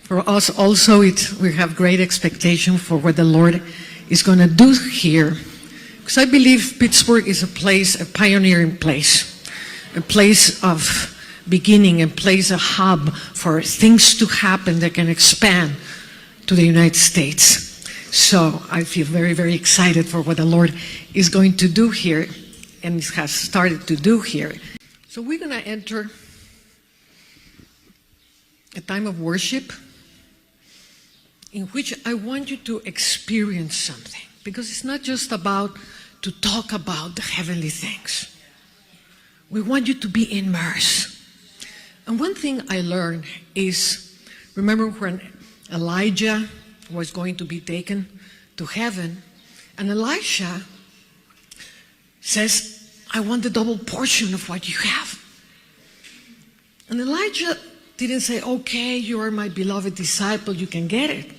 For us also, we have great expectation for what the Lord is going to do here. Because I believe Pittsburgh is a pioneering place, a place of beginning, a place, a hub for things to happen that can expand to the United States. So I feel very, very excited for what the Lord is going to do here and has started to do here. So we're going to enter a time of worship in which I want you to experience something. Because it's not just about to talk about the heavenly things. We want you to be immersed. And one thing I learned is, remember when Elijah was going to be taken to heaven, and Elisha says, I want the double portion of what you have. And Elijah didn't say, okay, you are my beloved disciple, you can get it.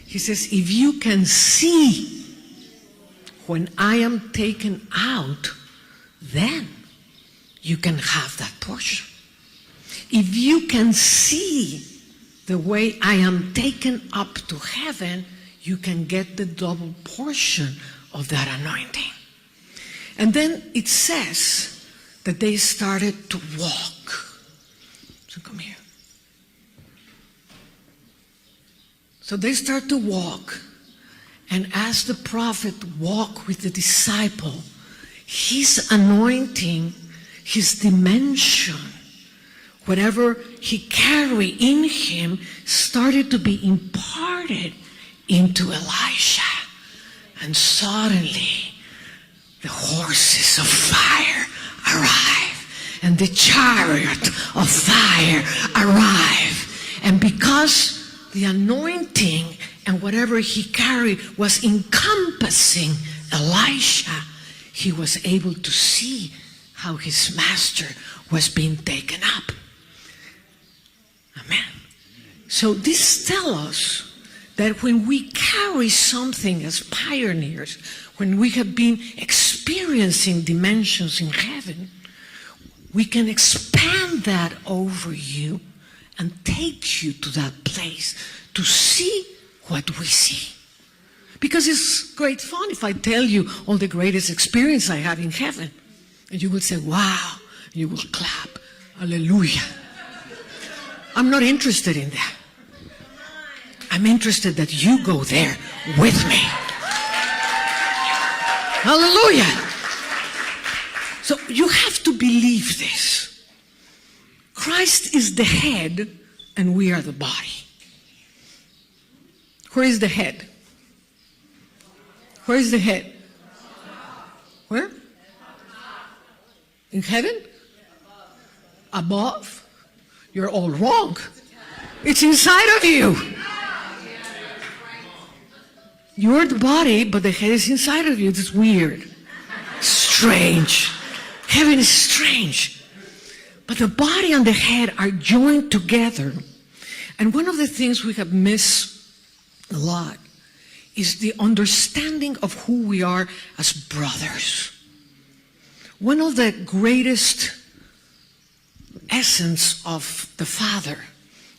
He says, if you can see when I am taken out, then you can have that portion. If you can see the way I am taken up to heaven, you can get the double portion of that anointing. And then it says that they started to walk. So come here. So they start to walk. And as the prophet walked with the disciple, his anointing, his dimension, whatever he carried in him, started to be imparted into Elisha. And suddenly, the horses of fire arrive, and the chariot of fire arrive. And because the anointing and whatever he carried was encompassing Elisha, he was able to see how his master was being taken up. Amen. So this tells us that when we carry something as pioneers, when we have been experiencing dimensions in heaven, we can expand that over you and take you to that place to see what we see. Because it's great fun if I tell you all the greatest experience I have in heaven. And you will say, wow, you will clap, hallelujah. I'm not interested in that. I'm interested that you go there with me. Hallelujah. So you have to believe this. Christ is the head and we are the body. Where is the head? Where is the head? Where? In heaven? Above? You're all wrong. It's inside of you. You're the body, but the head is inside of you. It's weird. Strange. Heaven is strange. But the body and the head are joined together. And one of the things we have missed a lot is the understanding of who we are as brothers. One of the greatest essence of the Father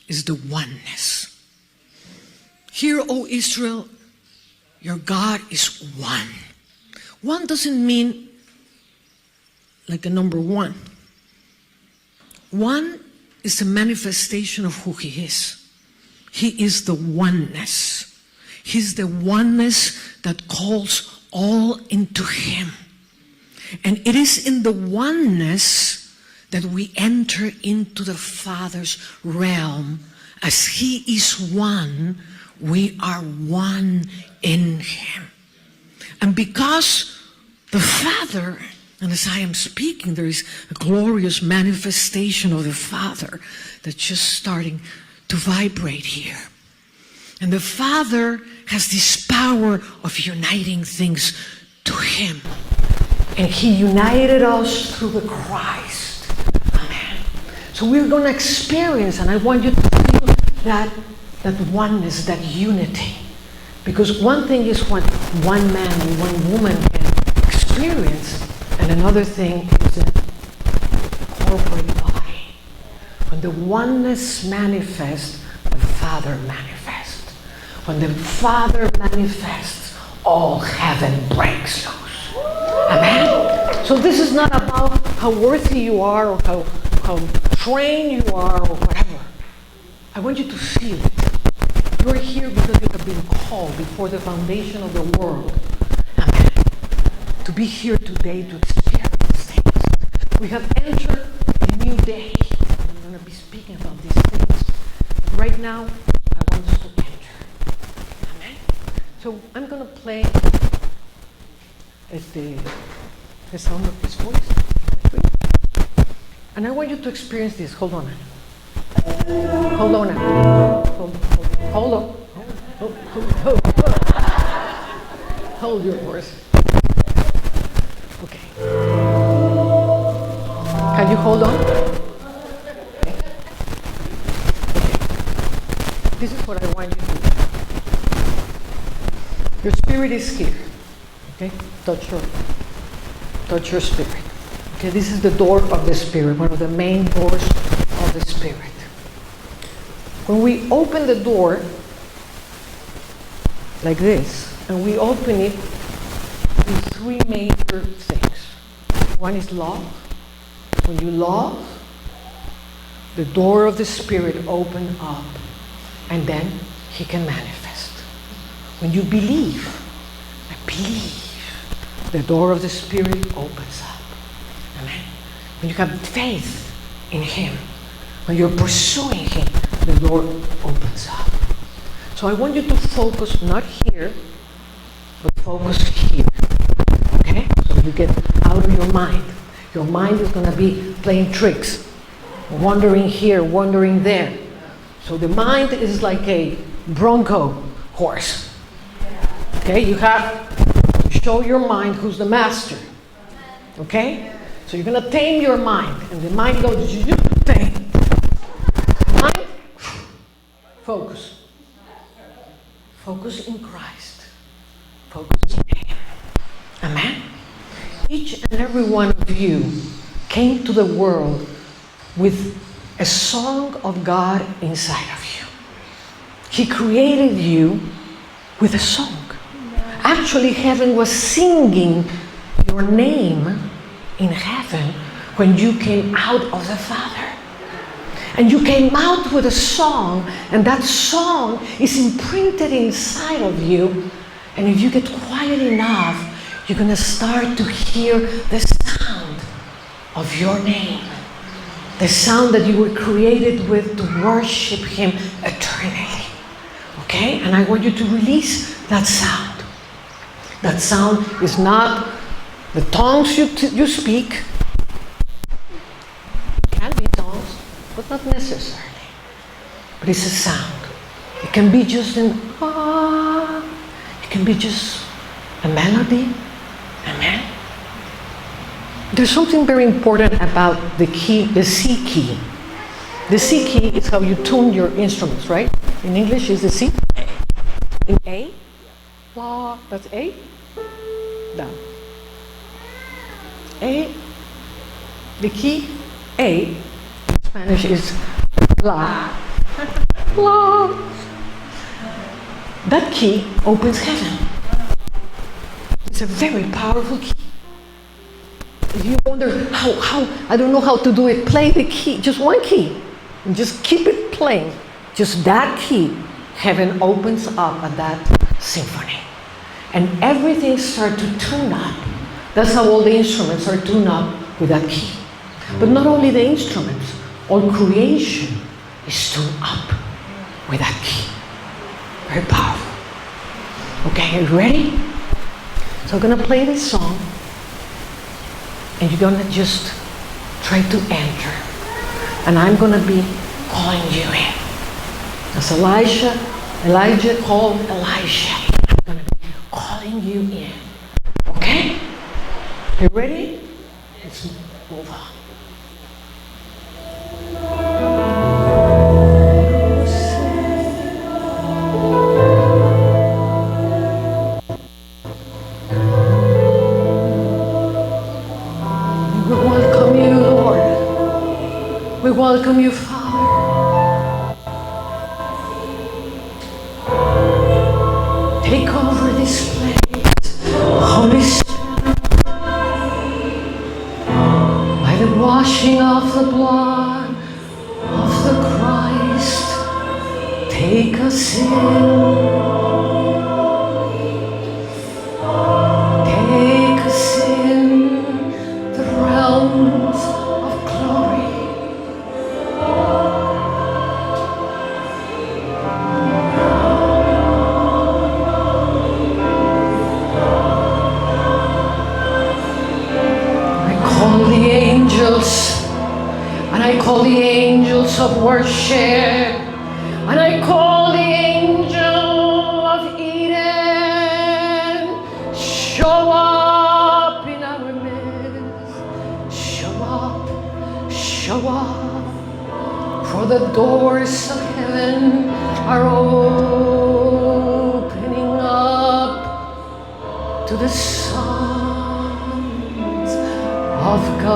is the oneness. Hear, O Israel, your God is one. One doesn't mean like the number one. One is a manifestation of who he is. He is the oneness. He's the oneness that calls all into him. And it is in the oneness that we enter into the Father's realm. As he is one, we are one in him. And because the Father, and as I am speaking, there is a glorious manifestation of the Father that's just starting to vibrate here. And the Father has this power of uniting things to him. And he united us through the Christ. Amen. So we're going to experience, and I want you to feel that oneness, that unity. Because one thing is what one man and one woman can experience, and another thing is a corporate body. When the oneness manifests, the Father manifests. When the Father manifests, all heaven breaks loose. Amen? So this is not about how worthy you are or how trained you are or whatever. I want you to feel it. You are here because you have been called before the foundation of the world. Amen. To be here today to experience things. We have entered a new day. I'm going to be speaking about these things. Right now, I want us to enter. Amen. So I'm going to play the sound of his voice. And I want you to experience this. Hold on. Hold on. Hold on. Hold your horse. Okay. Can you hold on? Okay. This is what I want you to do. Your spirit is here. Okay? Touch your spirit. Okay, this is the door of the spirit, one of the main doors of the spirit. When we open the door like this, and we open it with three major things. One is love. When you love, the door of the spirit opens up, and then he can manifest. When you believe, the door of the spirit opens up. Amen. When you have faith in him, when you're pursuing him, the door opens up. So I want you to focus not here, but focus here. Okay? So you get out of your mind. Your mind is going to be playing tricks, wandering here, wandering there. So the mind is like a bronco horse. Okay? You have to show your mind who's the master. Okay? So you're going to tame your mind. And the mind goes, tame. Mind, focus. Focus in Christ. Focus in him. Amen? Each and every one of you came to the world with a song of God inside of you. He created you with a song. Actually, heaven was singing your name in heaven when you came out of the Father. And you came out with a song, and that song is imprinted inside of you. And if you get quiet enough, you're going to start to hear the sound of your name. The sound that you were created with to worship him eternally. Okay? And I want you to release that sound. That sound is not the tongues you speak. It can be tongues, but not necessarily. But it's a sound. It can be just an ah. It can be just a melody. Amen. There's something very important about the key, the C key. The C key is how you tune your instruments, right? In English, is the C. In A, la, that's A. Down. A, the key A, in Spanish is la. La. That key opens heaven. It's a very powerful key. If you wonder how, I don't know how to do it, play the key, just one key, and just keep it playing. Just that key, heaven opens up at that symphony. And everything starts to tune up. That's how all the instruments are tuned up with that key. But not only the instruments, all creation is tuned up with that key. Very powerful. Okay, are you ready? So I'm going to play this song, and you're going to just try to enter. And I'm going to be calling you in. As Elijah called Elisha, I'm going to be calling you in. Okay? You ready? Let's move on. We welcome you, Lord. We welcome you, Father. Take over this place, Holy Spirit. By the washing of the blood of the Christ, take us in. Take us in the realms of glory. I call the angels of worship, and I call the angel of Eden. Show up in our midst. Show up, for the doors of heaven are opening up to the sons of God.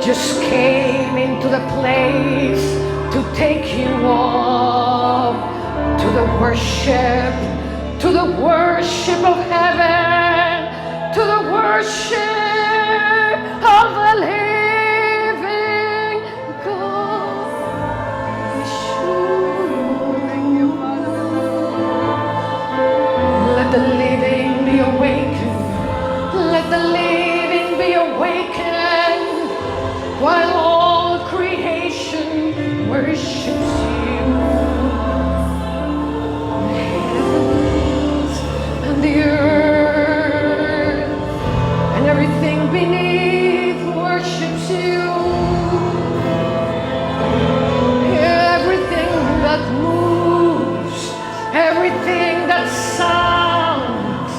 Just came into the place to take you up to the worship of heaven, to the worship of the living God. Let the living be awakened. Let the living be awakened. While all creation worships you, the heavens and the earth and everything beneath worships you. Everything that moves, everything that sounds,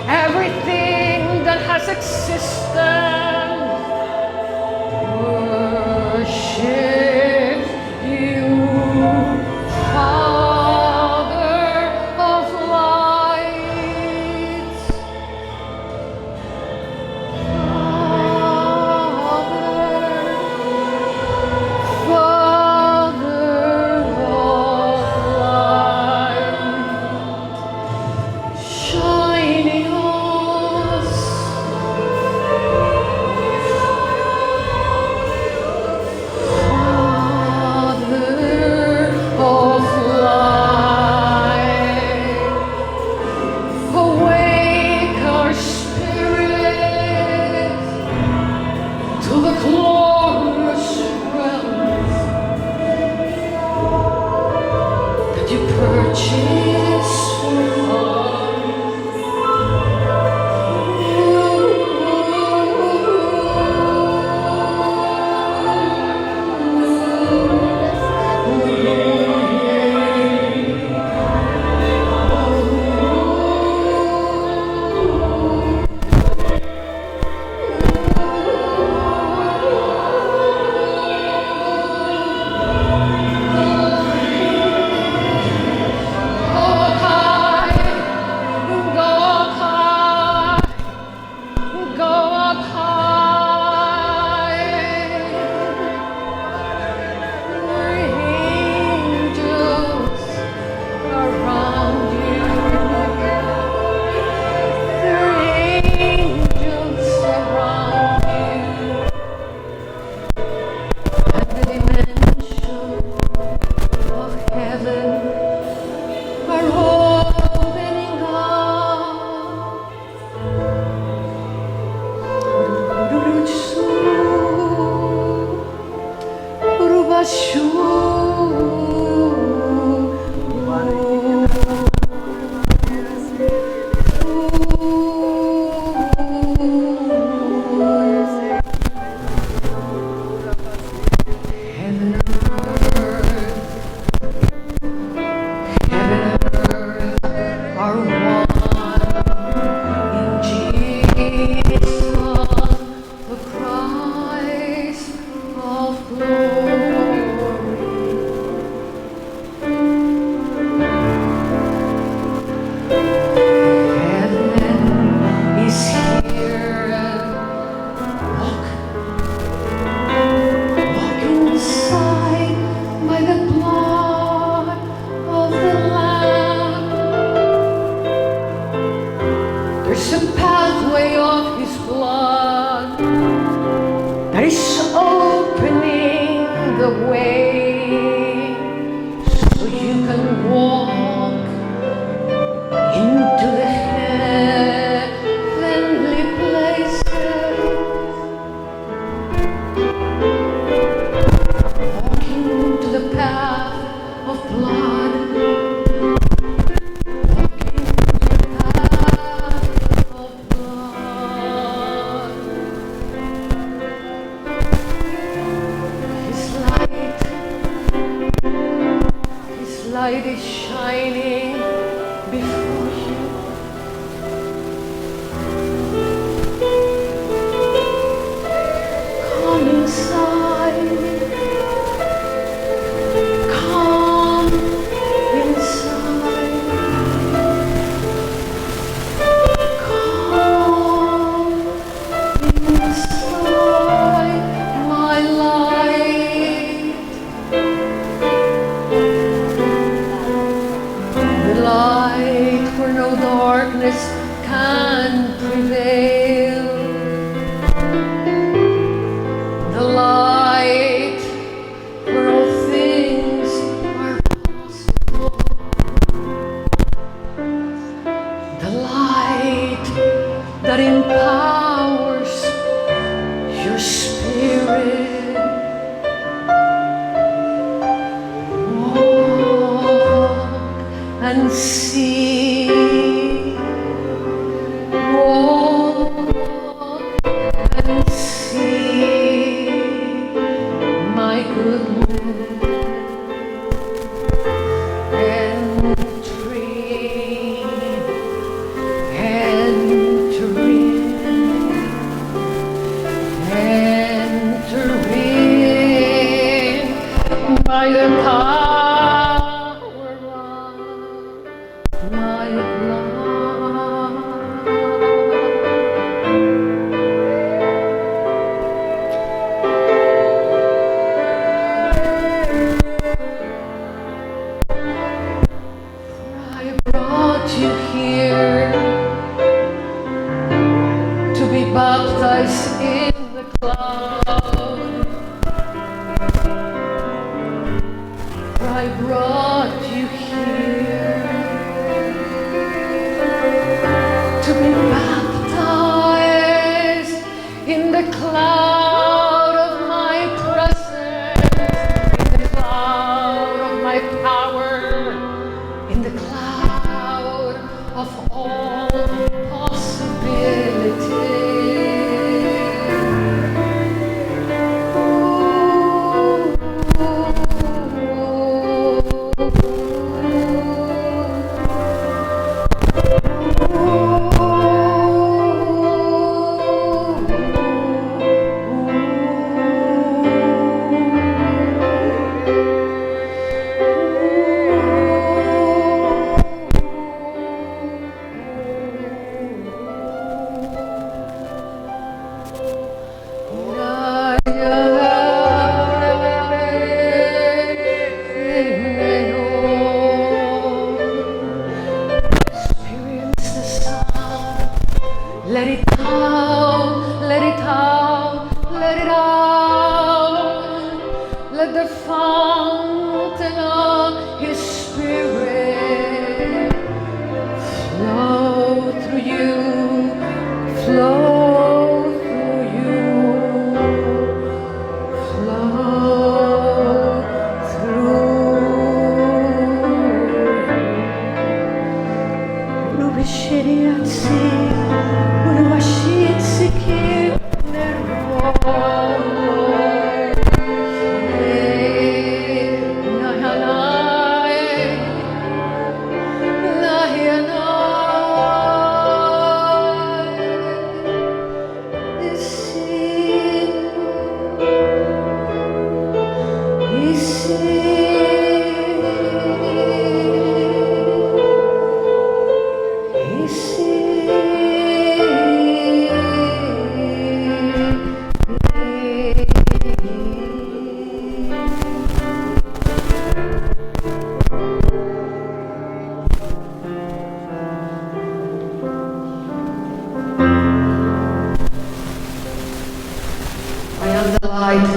everything that has existence. Worship you, Father of lights. Father of lights, shining us. You purchased for power.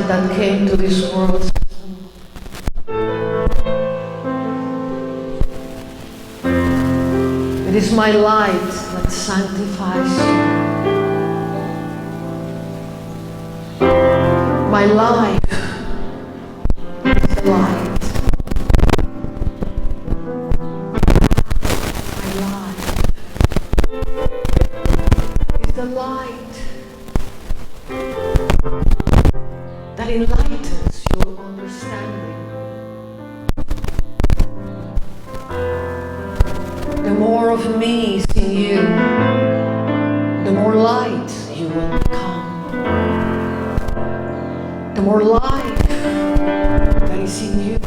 that came to this world. It is my light that sanctifies you. My life is the light. My life is the light that enlightens your understanding. The more of me is in you, the more light you will become. The more life that is in you,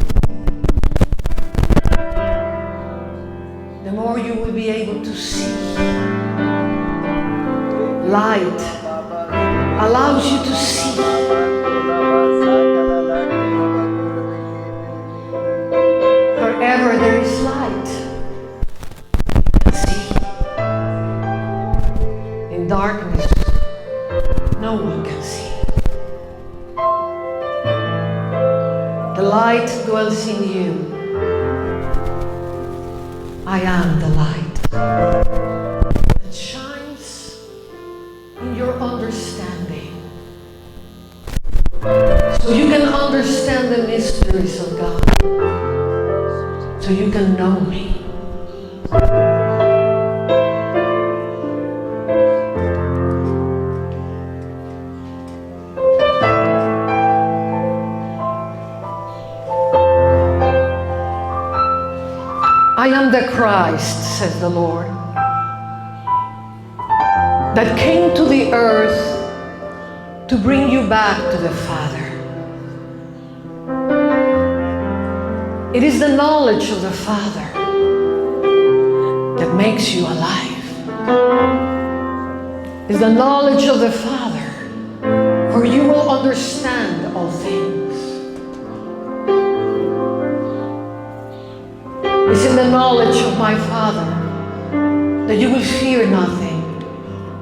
the more you will be able to see. Light allows you to see. Wherever there is light, darkness, no one can see. The light dwells in you. I am the light that shines in your understanding, so you can understand the mysteries of God, so you can know me. I am the Christ, says the Lord, that came to the earth to bring you back to the Father. It is the knowledge of the Father that makes you alive. It's the knowledge of the Father where you will understand all things. It's in the knowledge of my Father that you will fear nothing.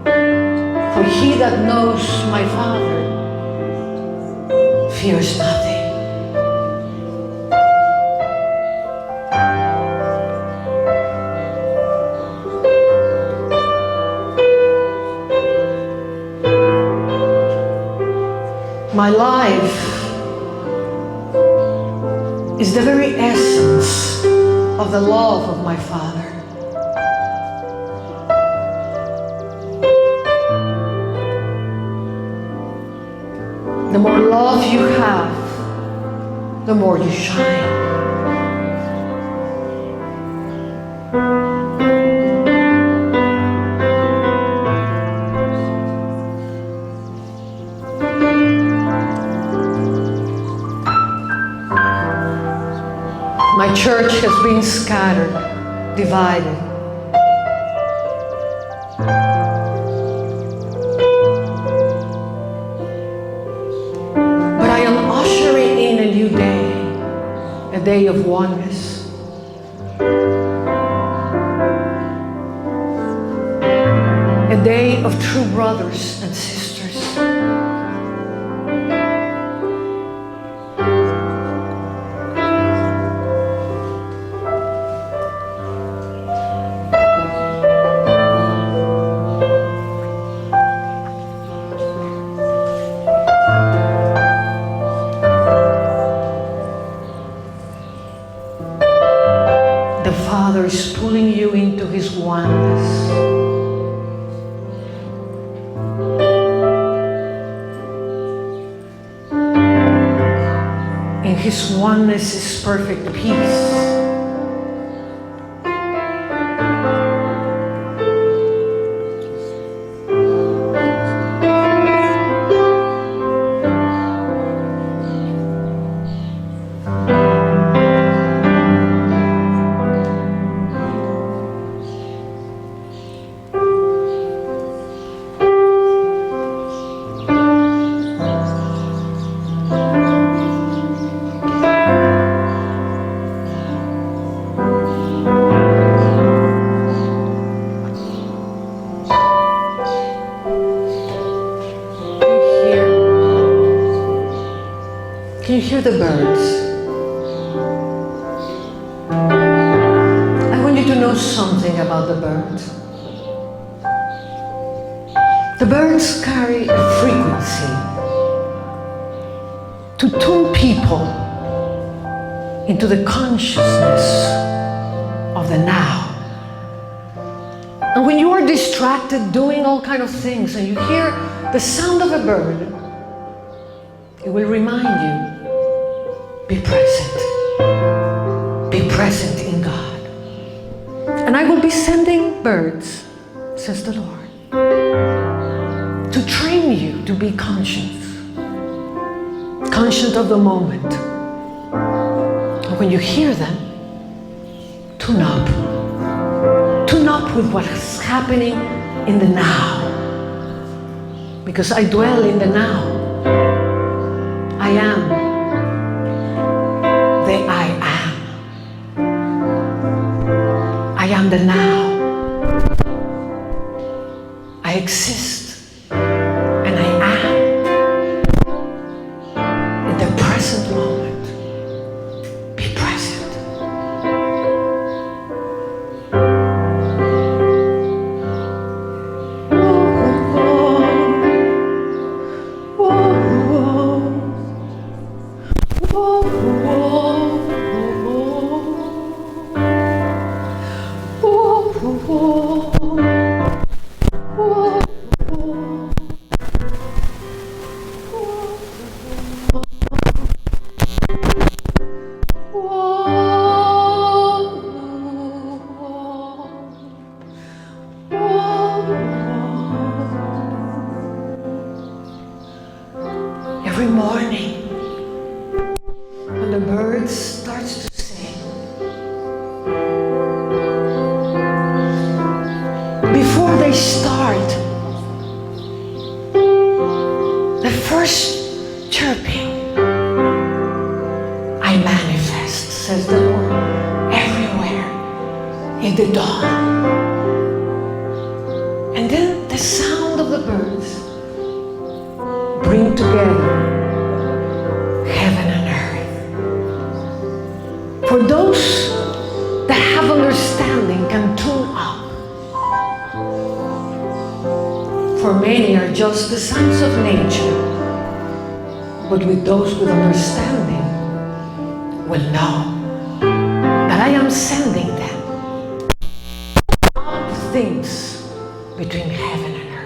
For he that knows my Father fears nothing. My life is the very essence of the love of my Father. The more love you have, the more you shine. My church has been scattered, divided. But I am ushering in a new day, a day of oneness. A day of true brothers and sisters. The Father is pulling you into His oneness. In His oneness is perfect peace. hear the birds, I want you to know something about the birds. The birds carry a frequency to tune people into the consciousness of the now. And when you are distracted doing all kinds of things and you hear the sound of a bird, it will remind you, be present. Be present in God. And I will be sending birds, says the Lord, to train you to be conscious of the moment. And when you hear them, tune up. Tune up with what is happening in the now. Because I dwell in the now. I am the I am. I am the now. I exist and I am in the present moment. Be present. Every morning, when the birds starts to sing, before they start, the first chirping, I manifest, says the Lord, everywhere in the dawn. And then the sound of the birds bring together heaven and earth. For those that have understanding can tune up. For many are just the sounds of nature, but with those with understanding will know that I am sending them up things between heaven and earth.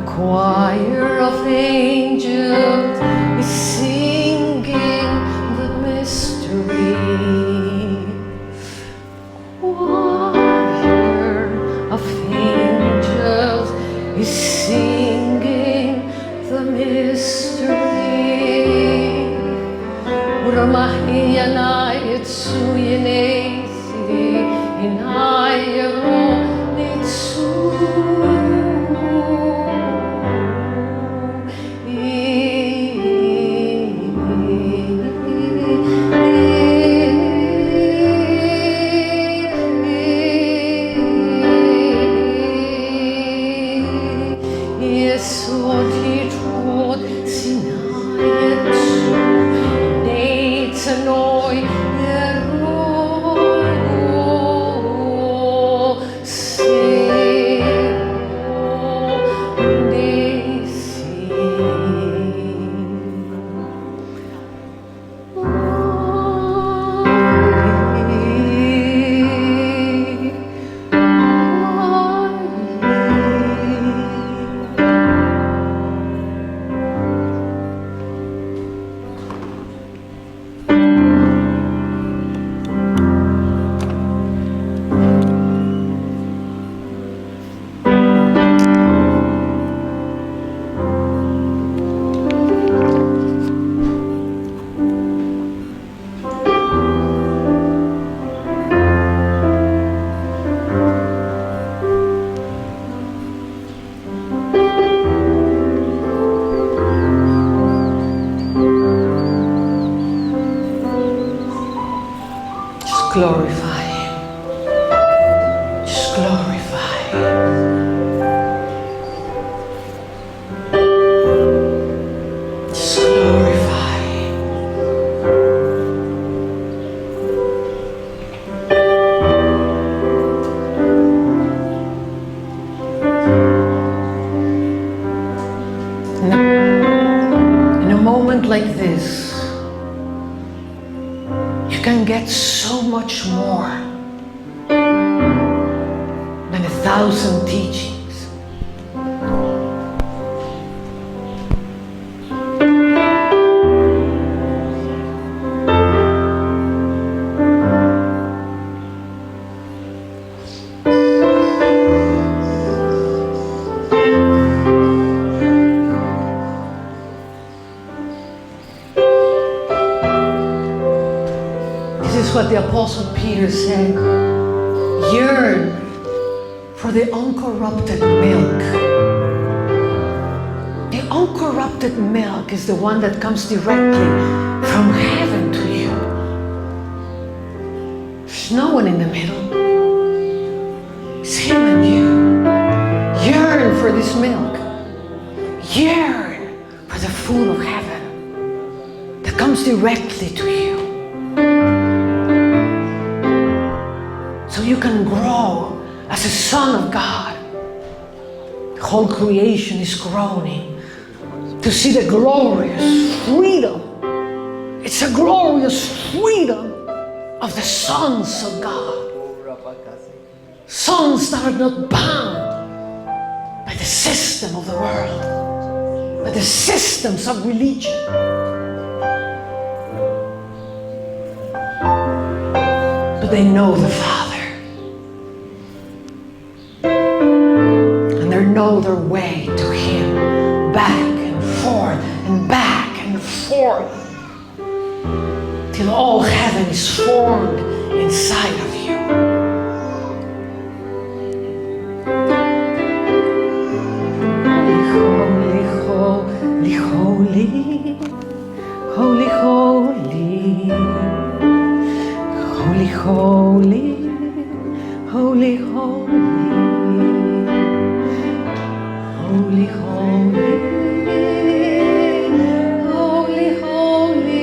choir of angels is singing the mystery. Choir of angels is singing the mystery. Uramahiyanai etsuyenesi inayero nitsu. Glorify Him. Just glorify Him. Just glorify Him. In a moment like this, you can get so much more than 1,000 teachings. This is what the Apostle Peter said. Yearn for the uncorrupted milk. The uncorrupted milk is the one that comes directly from heaven to you. There's no one in the middle. It's Him and you. Yearn for this milk. Yearn for the food of heaven that comes directly to you. So you can grow as a son of God. The whole creation is groaning to see the glorious freedom. It's a glorious freedom of the sons of God. Sons that are not bound by the system of the world, by the systems of religion. But they know the Father. Know their way to Him, back and forth and back and forth, till all heaven is formed inside of you. Holy, holy, holy, holy, holy, holy, holy, holy, holy. Holy, holy, holy, holy.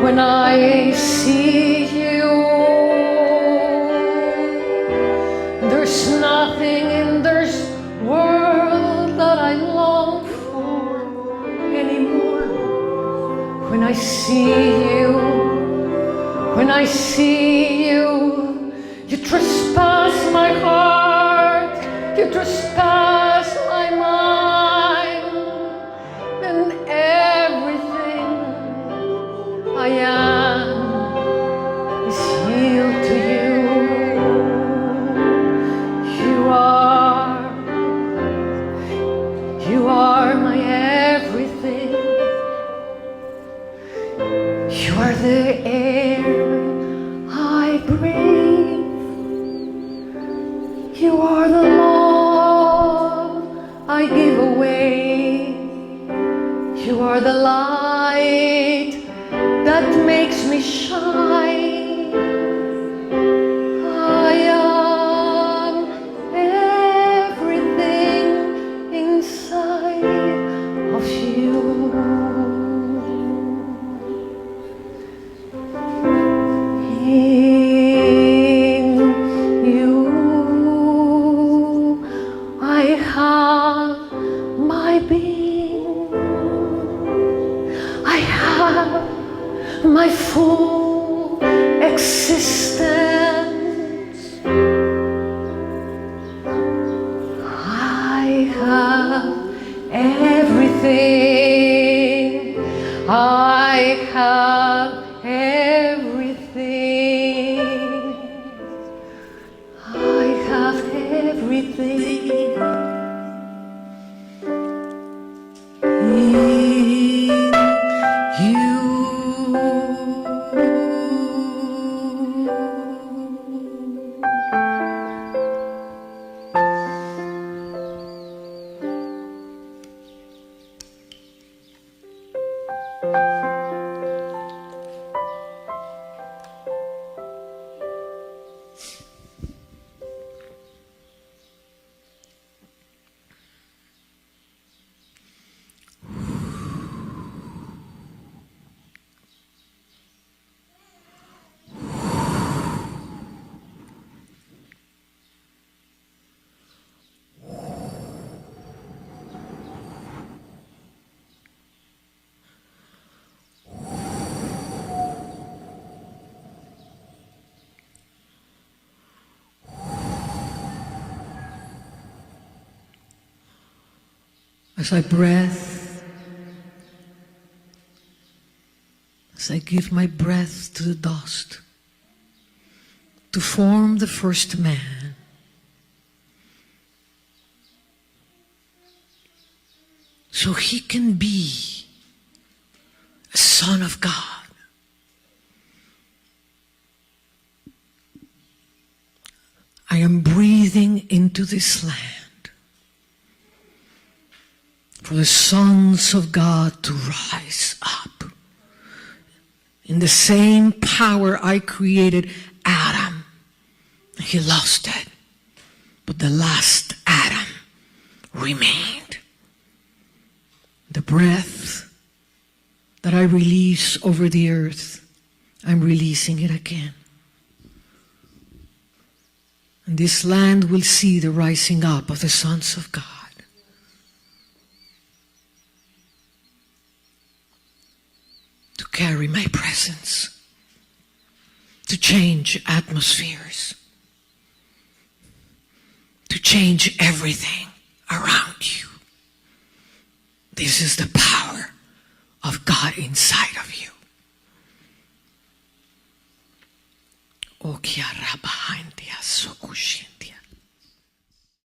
When I see you, there's nothing in this world When I see you, when I see you, you trespass my heart, you trespass my mind, and everything I am is yield to you. You are my everything. You are the air I breathe. You are the love I give away. You are the light that makes me shine. I am everything inside of you. In you I have my being. I have my full existence. I have everything. I have everything. I have everything. In you. As I breath, as I give my breath to the dust, to form the first man, so he can be a son of God. I am breathing into this land for the sons of God to rise up in the same power I created Adam. He lost it, but the last Adam remained. The breath that I release over the earth, I'm releasing it again. And this land will see the rising up of the sons of God. To carry my presence, to change atmospheres, to change everything around you. This is the power of God inside of you. O Kia Rabba.